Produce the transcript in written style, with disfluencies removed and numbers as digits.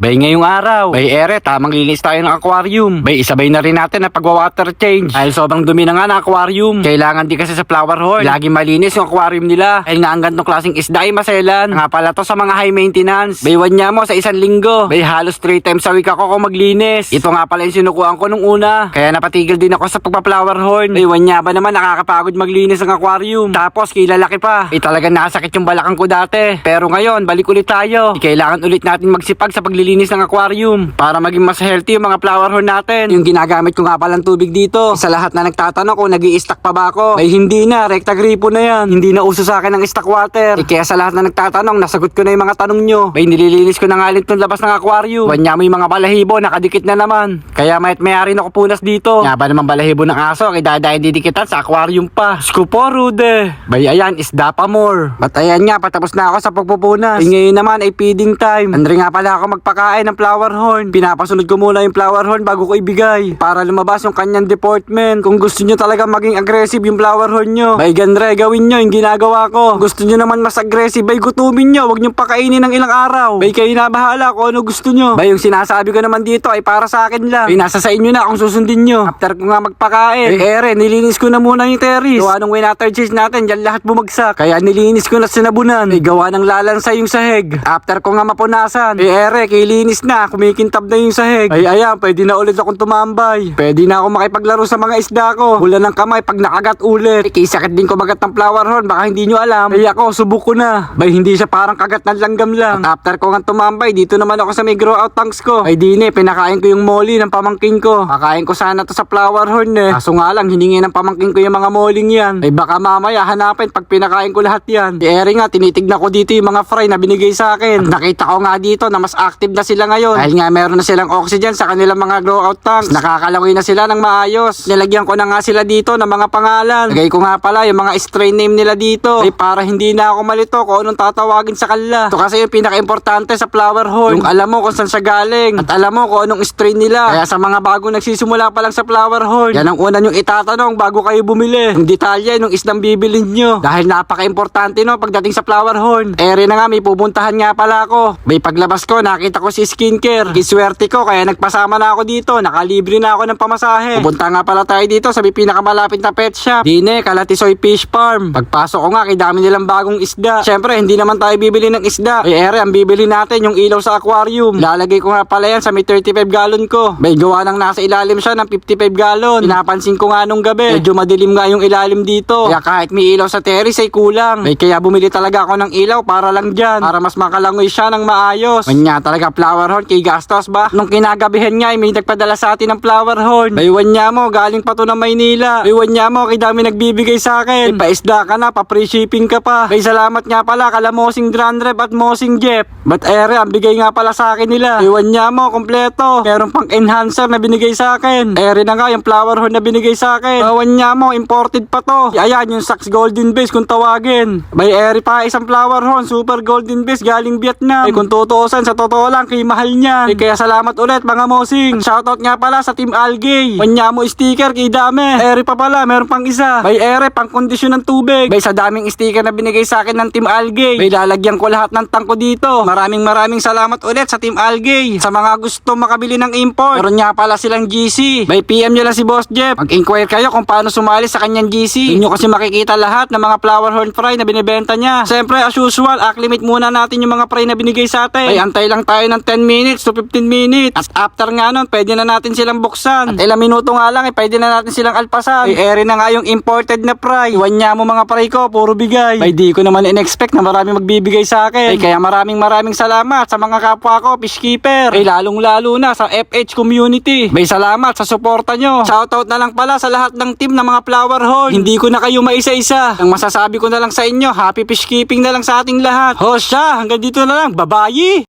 Bay ngayong araw, bay ere, tamang linis tayo ng aquarium. Bay isabay na rin natin na pagwa-water change. Dahil sobrang dumi na nga ng aquarium. Kailangan di kasi sa flower horn lagi malinis yung aquarium nila. Dahil nga ang gantong klaseng isda ay maselan. Nga pala to sa mga high maintenance. Bay niya mo sa isang linggo. Bay halos 3 times a week ako kung maglinis. Ito nga pala yung sinukuhan ko nung una. Kaya napatigil din ako sa pagpa-flower horn. Bay niya ba naman nakakapagod maglinis ng aquarium. Tapos kilalaki pa. Talagang nakasakit yung balakang ko dati. Pero ngayon, balik ulit tayo. Kailangan ulit natin magsipag sa paglilinis ng aquarium para maging mas healthy yung mga flower horn natin. Yung ginagamit ko nga palang tubig dito. Sa lahat na nagtatanong kung nag-i-stack pa ba ako, ay hindi na, rekta gripo na yan. Hindi na uso sa akin ng stack water. Kaya sa lahat na nagtatanong, nasagot ko na yung mga tanong nyo. Bay nililinis ko na nga itong labas ng aquarium. Wanya mo yung mga balahibo, nakadikit na naman. Kaya mayat-maya rin ako punas dito. Nga ba naman balahibo ng aso, kaya dadahin didikitan sa aquarium pa. Skupo rude. Bay ayan, isda pa more. But ayan nga, patapos na ako sa pagpupunas. Ngayon naman ay feeding time. Andre nga pala ako magpakain ng flower horn. Pinapasunod ko muna yung flower horn bago ko ibigay para lumabas yung kanyang deportment. Kung gusto nyo talaga maging aggressive yung flower horn nyo, bay gandre, gawin nyo yung ginagawa ko. Gusto nyo naman mas aggressive, bay gutumin nyo. Huwag nyo pakainin ng ilang araw. Bay kayo na bahala kung ano gusto nyo. Bay yung sinasabi ko naman dito ay para sa akin lang. Bay nasa sa inyo na kung susundin nyo. After ko nga magpakain, ere, nilinis ko na muna yung terrace. Gawa nung water cheese natin, dyan lahat bumagsak. Kaya nilinis ko na sinabunan. Bay gawa ng lalansay yung sahig. After ko nga mapunasan, ere, kilinis na, kumikintab na yung sahig. Ay ayan, pwede na ulit akong tumambay. Pwede na ako makipaglaro sa mga isda ko. Hula ng kamay pag nakagat ulit. Sakit din ko magat ng flower horn, baka hindi nyo alam. Ay ako, subok ko na. Bay hindi siya parang kagat ng langgam lang. At after ko nga tumambay, dito naman ako sa may grow out tanks ko. Ay dine, pinakain ko yung molly ng pamangking ko. Pakain ko sana to sa flower horn eh. Kaso nga lang, hiningi ng pamangking ko yung mga molling yan. Ay baka mamaya hanapin pag pinakain ko lahat yan. Si Eri nga, tinitignan ko dito yung mga fry na binigay sa akin. At nakita ko nga dito na mas active na sila ngayon. Dahil nga meron na silang oxygen sa kanilang mga grow out tanks. Nakakalawin na sila ng maayos. Nilagyan ko na nga sila dito ng mga pangalan. Lagay ko nga pala yung mga strain name nila dito. Ay para hindi na ako malito kung anong tatawagin sa kanila. Ito kasi yung pinaka-importante sa flower horn. Yung alam mo kung saan siya galing. At alam mo kung anong strain nila. Kaya sa mga bago nagsisimula pa lang sa flower horn, yan ang una yung itatanong bago kayo bumili. Yung detalye nung isdang bibilin nyo. Dahil napaka-importante no pagdating sa flower horn. Ere na nga, may pupuntahan nga pala ako. May paglabas ko, nakita ko si skincare. Kiswerte ko kaya nagpasama na ako dito. Nakalibre na ako ng pamasahe. Pupunta nga pala tayo dito sa may pinakamalapit na pet shop. Dine, Kalatisoy Fish Farm. Pagpasok ko nga, kay dami nilang bagong isda. Syempre, hindi naman tayo bibili ng isda. Ay ere, ang bibili natin yung ilaw sa aquarium. Lalagay ko nga pala yan sa may 35 gallon ko. May gawa nang nasa ilalim siya ng 55 gallon. Pinapansin ko nga nung gabi, medyo madilim nga yung ilalim dito. Kaya kahit may ilaw sa terrace ay kulang. Ay kaya bumili talaga ako ng ilaw para lang dyan. Para mas makalangoy siya ng maayos. Kanya talaga flower horn kay gastos ba? Nung kinagabihan niya ay may nagpadala sa atin ng flower horn. Baywan niya mo, galing pa to ng Maynila. Baywan niya mo, kay dami nagbibigay sa akin. Ay paisda ka na, pa free shipping ka pa. Ay salamat nga pala kala Mosing Dranrep at Mosing Jeff. But ere, ang bigay nga pala sa akin nila. Baywan niya mo, kompleto. Meron pang enhancer na binigay sa akin. Ere na nga yung flower horn na binigay sa akin. Baywan niya mo, imported pa to. Ayan, yung Sax Golden Base kung tawagin. Bay ere pa isang flower horn, super Golden Base galing Vietnam. Ay kung tutuusan, sa totoo lang, kay mahal niyan. Ay kaya salamat ulit mga Mosing. Shoutout nga pala sa Team Algae. Wanya mo sticker kay dami. Ere pa pala, meron pang isa. Bay ere, pang kondisyon ng tubig. Bay sa daming sticker na binigay sa akin ng Team Algae. Bay lalagyan ko lahat ng tangko dito. Maraming salamat ulit sa Team Algae. Sa mga gusto makabili ng import, meron nga pala silang GC. Bay PM nyo lang si Boss Jeff. Mag-inquire kayo kung paano sumali sa kanyang GC. Doon nyo kasi makikita lahat ng mga flower horn fry na binibenta niya. Siyempre as usual, acclimate muna natin yung mga fry na binigay sa atin. Bay antay lang tayo ng 10 minutes to 15 minutes. At after nga nun, pwede na natin silang buksan. At ilang minuto nga lang, pwede na natin silang alpasan. Ay ere na nga yung imported na fry. Iwan niya mo mga fry ko, puro bigay. Bay di ko naman in-expect na marami magbibigay sa akin. Ay kaya maraming salamat sa mga kapwa ko, fishkeeper. Ay lalong lalo na sa FH community. Bay salamat sa suporta nyo. Shoutout na lang pala sa lahat ng team ng mga flower horn. Hindi ko na kayo maisa-isa. Ang masasabi ko na lang sa inyo, happy fishkeeping na lang sa ating lahat. Hosya, hanggang dito na lang. Bye-bye!